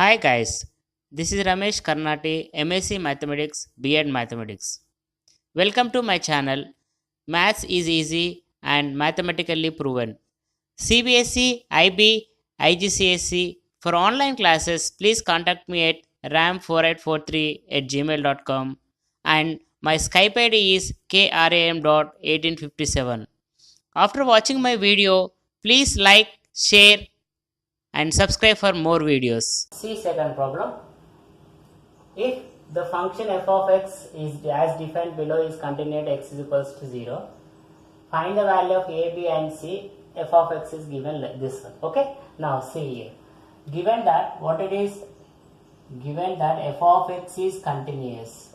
Hi guys, this is RAMESH.KARNATI, MSc Mathematics, B.Ed Mathematics. Welcome to my channel. Maths is easy and mathematically proven. CBSE, IB, IGCSE. For online classes, please contact me at ram4843@gmail.com and my Skype ID is kram.1857. After watching my video, please like, share and subscribe for more videos. See second problem. If the function f of x is as defined below is continued x is equals to 0, find the value of a, b and c. F of x is given like this one. Okay. Now see here. Given that what it is, given that f of x is continuous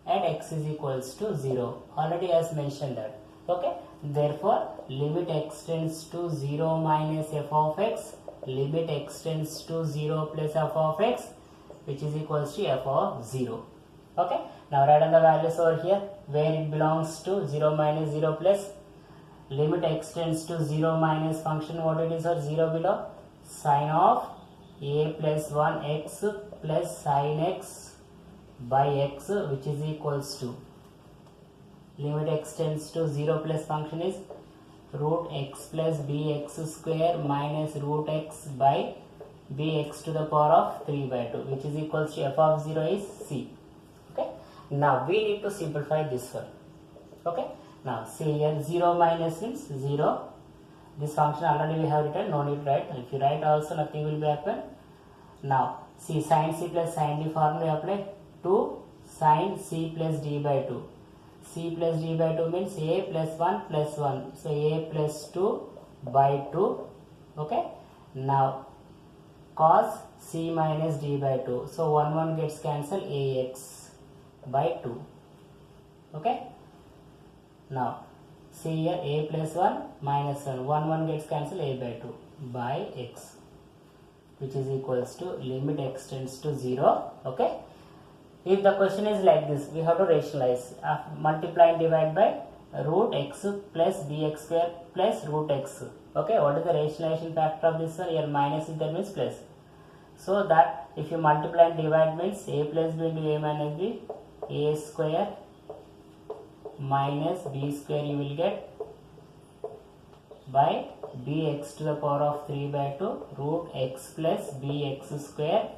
at x is equals to 0. Already as mentioned that. Okay. Therefore, limit x tends to 0 minus f of x, limit x tends to 0 plus f of x, which is equals to f of 0. Okay. Now write down the values over here where it belongs to 0 minus 0 plus. Limit x tends to 0 minus function what it is or 0 below, sine of a plus 1 x plus sine x by x, which is equals to limit x tends to 0 plus function is root x plus bx square minus root x by bx to the power of 3 by 2, which is equals to f of 0 is c. Okay. Now we need to simplify this one. Okay. Now see here 0 minus means 0. This function already we have written, no need to write. If you write also nothing will be happen. Now see sin c plus sin d formula apply to sin c plus d by 2. C plus d by 2 means a plus 1 plus 1. So a plus 2 by 2. Okay. Now cos c minus d by 2. So 1 gets cancelled, ax by 2. Okay. Now see here a plus 1 minus 1. 1 gets cancelled, a by 2 by x, which is equals to limit x tends to 0. Okay. If the question is like this, we have to rationalize. Multiply and divide by root x plus bx square plus root x. Okay, what is the rationalization factor of this one? Here minus is there means plus. So that if you multiply and divide means a plus b into a minus b, a square minus b square you will get by bx to the power of 3 by 2 root x plus bx square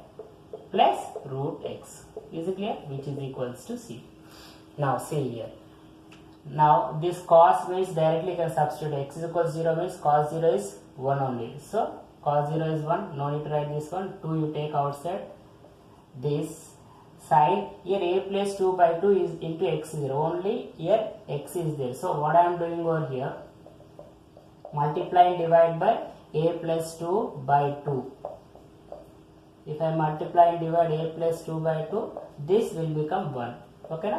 plus root x. Is it clear? Which is equals to c. Now see here. Now this cos means directly you can substitute x is equals to 0 means cos 0 is 1 only. So cos 0 is 1. No need to write this one. 2 you take outside. This sine here a plus 2 by 2 is into x 0. Only here x is there. So what I am doing over here, multiply and divide by a plus 2 by 2. If I multiply and divide a plus 2 by 2, this will become 1. Okay.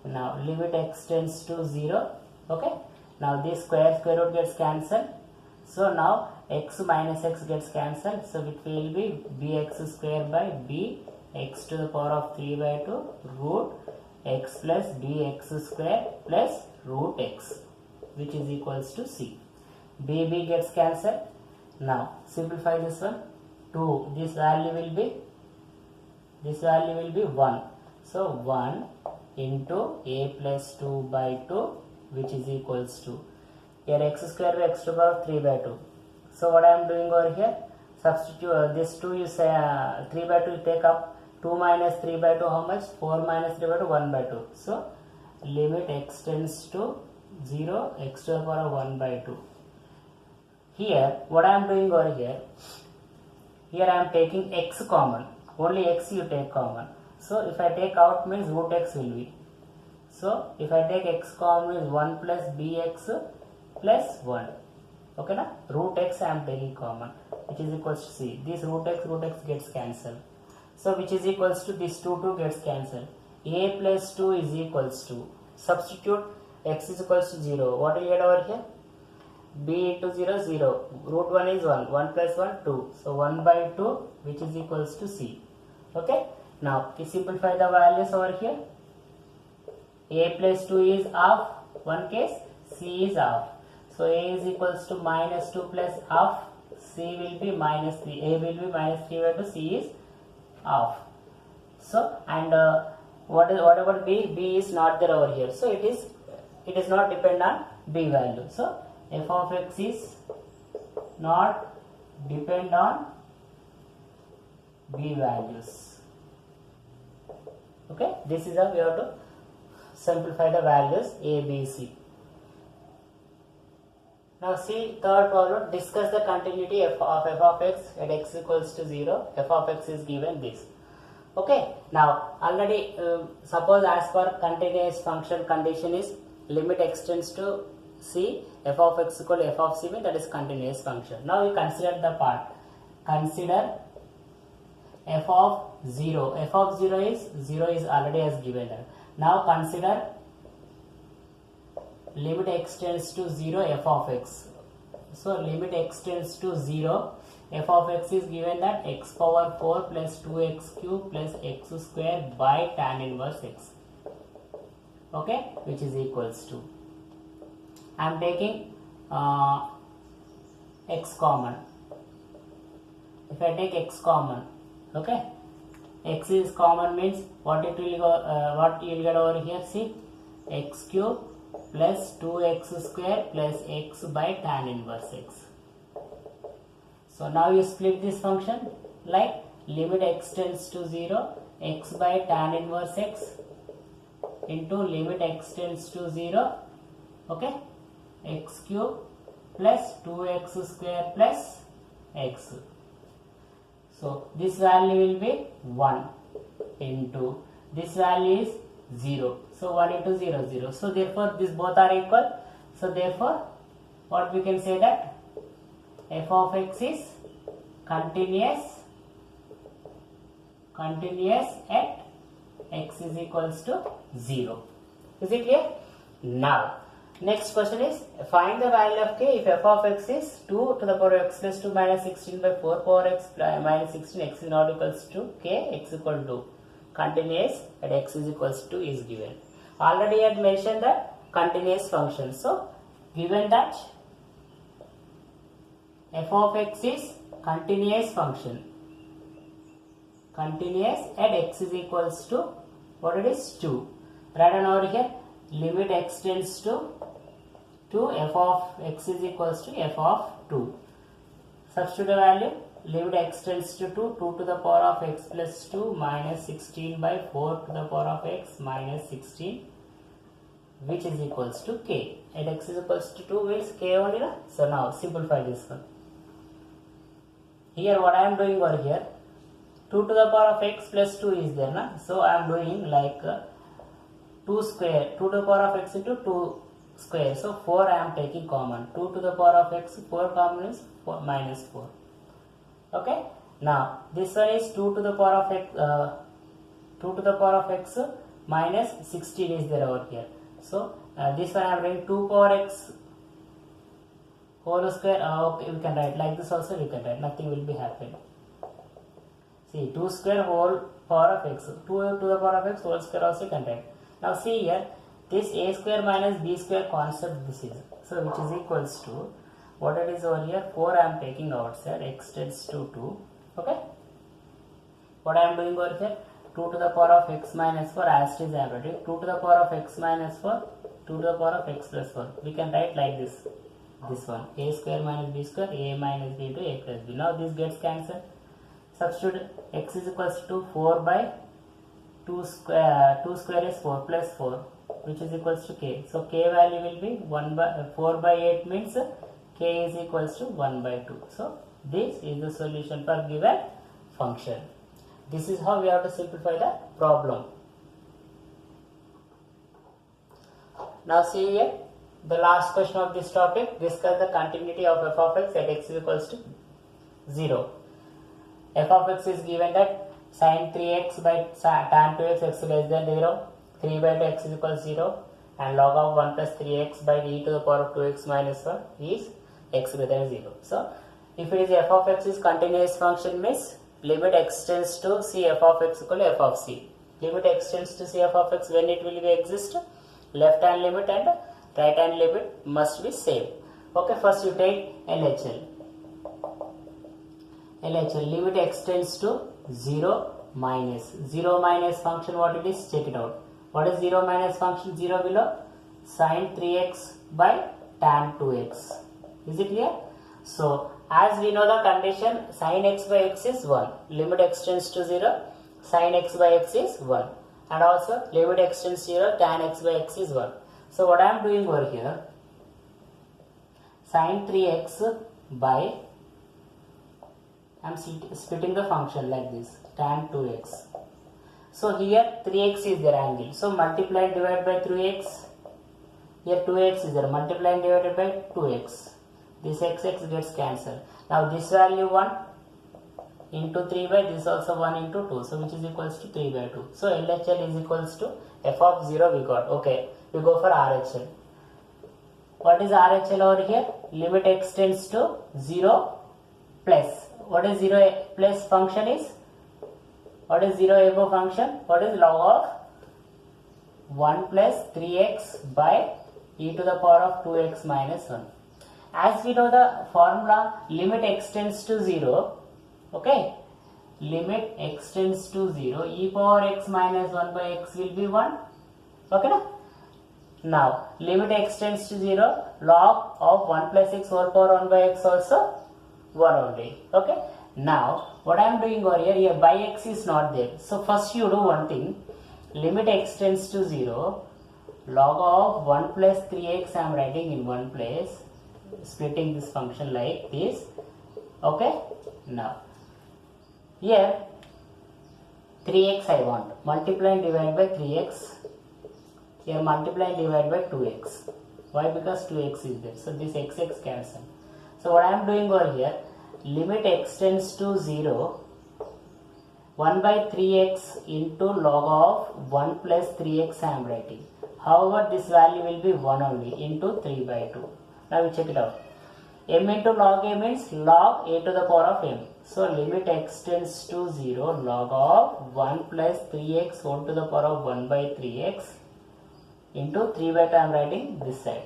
Now limit x tends to 0. Okay. Now this square root gets cancelled. So now x minus x gets cancelled. So it will be bx square by b x to the power of 3 by 2 root x plus bx square plus root x, which is equals to c. b gets cancelled. Now simplify this one. 2, this value will be 1. So 1 into a plus 2 by 2, which is equals to here x square by x to the power 3 by 2. So what I am doing over here, substitute this 2 you say 3 by 2 you take up, 2 minus 3 by 2 how much? 4 minus 3 by 2 1 by 2. So limit x tends to 0 x to the power of 1 by 2. Here what I am doing over here, here I am taking x common, only x you take common. So if I take out means root x will be. So if I take x common is 1 plus bx plus 1. Okay na? Root x I am taking common, which is equals to c. This root x gets cancelled. So which is equals to this 2 gets cancelled. A plus 2 is equals to, substitute x is equals to 0. What do you get over here? b into 0 0, root 1 is 1, 1 plus 1 2, so 1 by 2, which is equals to c. Okay. Now we simplify the values over here. A plus 2 is half, one case, c is half. So a is equals to minus 2 plus half, C will be minus 3, A will be minus 3 by 2, C is off. So, and what about B? B is not there over here. So, it is not depend on B value. So, f of x is not depend on B values. Okay, this is how we have to simplify the values A, B, C. Now see third problem, discuss the continuity of f of x at x equals to 0. F of x is given this. Okay, now already suppose as per continuous function condition is limit extends to C, f of x equal to f of C, that is continuous function. Now we consider the part. Consider f of 0. F of 0 is already as given. Now consider limit extends to 0 f of x. So limit extends to 0, f of x is given that x power 4 plus 2x cube plus x square by tan inverse x. Okay, which is equals to, I am taking x common. If I take x common, okay, x is common means what it will go, what you will get over here, see, x cube plus 2x square plus x by tan inverse x. So now you split this function like limit x tends to 0, x by tan inverse x into limit x tends to 0, okay, x cube plus 2x square plus x. So this value will be 1 into this value is 0. So 1 into 0, 0. So therefore these both are equal. So therefore what we can say that f of x is continuous at x is equals to 0. Is it clear? Now next question is find the value of k if f of x is 2 to the power of x plus 2 minus 16 by 4 power x minus 16, x is not equals to k, x equal to continuous at x is equals to is given. Already I had mentioned that continuous function. So given that f of x is continuous function, continuous at x is equals to what it is 2. Write down over here limit x tends to f of x is equals to f of 2. Substitute the value limit x tends to 2 to the power of x plus 2 minus 16 by 4 to the power of x minus 16, which is equals to k. At x is equals to 2 means k only. So now simplify this one. Here what I am doing over here, 2 to the power of x plus 2 is there, na? So I am doing like 2 square, 2 to the power of x into 2 square. So 4 I am taking common. 2 to the power of x, 4 common is 4 minus 4. Okay. Now this one is 2 to the power of x, 2 to the power of x minus 16 is there over here. So this one I am doing 2 power x whole square. Okay, we can write like this also. We can write, nothing will be happening. See, 2 square whole power of x, 2 to the power of x whole square also can write. Now see here, this a square minus b square concept this is, so which is equals to what it is over here, 4 I am taking outside, x tends to 2. Okay, what I am doing over here, 2 to the power of x minus 4 as it is I am writing 2 to the power of x minus 4, 2 to the power of x plus 4. We can write like this one, a square minus b square, a minus b into a plus b. Now this gets cancelled. Substitute x is equals to 4 by 2 square is 4 plus 4, which is equals to k. So k value will be 4 by 8 means k is equals to 1 by 2. So this is the solution for given function. This is how we have to simplify the problem. Now see here, the last question of this topic, discuss the continuity of f of x at x is equals to 0. F of x is given that sin 3x by tan 2x x less than 0, 3 by 2 x is equals to 0, and log of 1 plus 3x by e to the power of 2x minus 1 is x greater than 0. So if it is f of x is continuous function means limit x tends to c f of x equal to f of c. Limit x tends to c f of x when it will be exist, left hand limit and right hand limit must be same. Okay, first you take LHL. LHL, limit extends to 0 minus function, what it is, check it out. What is 0 minus function? 0 below sin 3x by tan 2x. Is it clear? So as we know the condition, sin x by x is 1, limit extends to 0, sin x by x is 1, and also limit extends to 0, tan x by x is 1. So what I am doing over here, sin 3x by, I am splitting the function like this, tan 2x. So here 3x is their angle, so multiply and divide by 3x. Here 2x is there, multiply and divided by 2x. This x gets cancelled. Now this value 1 into 3 by this also 1 into 2, so which is equals to 3 by 2. So LHL is equals to f of 0 we got. Okay, we go for RHL. What is RHL over here? Limit extends to 0 plus. What is 0 plus function is? What is 0 above function? What is log of 1 plus 3x by e to the power of 2x minus 1. As we know the formula, limit extends to 0, okay, limit extends to 0, e power x minus 1 by x will be 1, okay na? Now limit extends to 0, log of 1 plus x whole power 1 by x also 1 only, okay. Now what I am doing over here, by x is not there, so first you do one thing, limit extends to 0, log of 1 plus 3x I am writing in one place, splitting this function like this, okay. Now here 3x I want, multiply and divide by 3x, here multiply and divide by 2x. Why? Because 2x is there, so this x cancel. So what I am doing over here, limit extends to 0, 1 by 3x into log of 1 plus 3x I am writing. However, this value will be 1 only into 3 by 2. Now we check it out. M into log a means log a to the power of m. So limit extends to 0, log of 1 plus 3x whole to the power of 1 by 3x into 3 by 2 I am writing this side.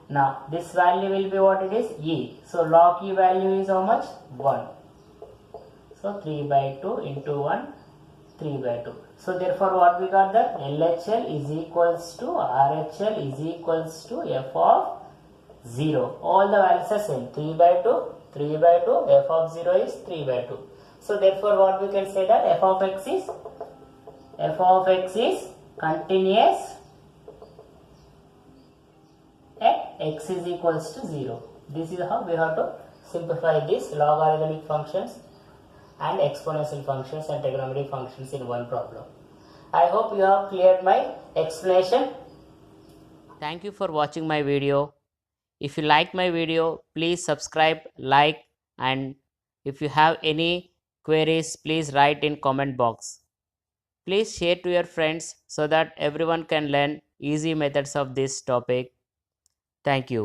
Now this value will be what it is, e. So log e value is how much? 1. So 3 by 2 into 1, 3 by 2. So therefore what we got, that LHL is equals to RHL is equals to f of 0. All the values are same, 3 by 2, 3 by 2, f of 0 is 3 by 2. So therefore what we can say, that f of x is continuous at x is equals to 0. This is how we have to simplify these logarithmic functions and exponential functions and trigonometric functions in one problem. I hope you have cleared my explanation. Thank you for watching my video. If you like my video, please subscribe, like, and if you have any queries, please write in comment box. Please share to your friends so that everyone can learn easy methods of this topic. Thank you.